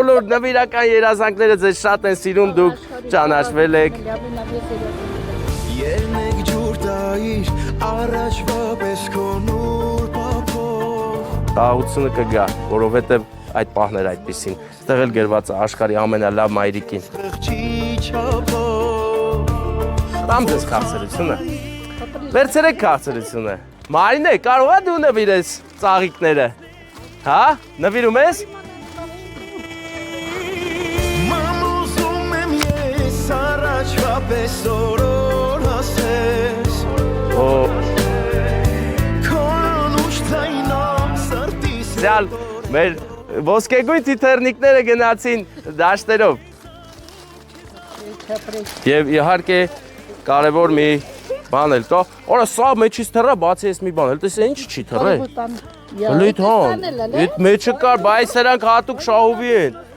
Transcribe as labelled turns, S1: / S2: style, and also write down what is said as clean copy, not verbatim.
S1: բոլոր նվիրական երազանքները ձեզ շատ են սիրում, դուք ճանաչվել եք։
S2: Ելնեք ջուր տայիր, առաջվա պես քո նոր պապով։
S1: Խաղաղությունը կգա, որովհետև այդ պահներ այդպեսին։ Այդտեղ էլ գրված է աշխարհի ամենալավ մայրիկին։ Տամ ձեզ քաղցրությունը։ Վերցրեք քաղցրությունը։ Մարինե, կարող է դու նվիրես ծաղիկները։ Հա, նվիրում ես։
S2: Մամուզում եմ ես առաջվա պես օրոր ասես։ Քոնուշ ձայնով սրտիս
S1: Ձյալ, մեր ոսկեգույն թիթեռնիկները գնացին դաշտերով։ Եվ իհարկե կարևոր մի բան էլ կա։ Արա սա մեջից թռա, բացի ես մի բան, էլ տեսա ինչ չի թռե։ Լիթ հան, այդ մեջը կար, բայց սրանք հատուկ շահովի են։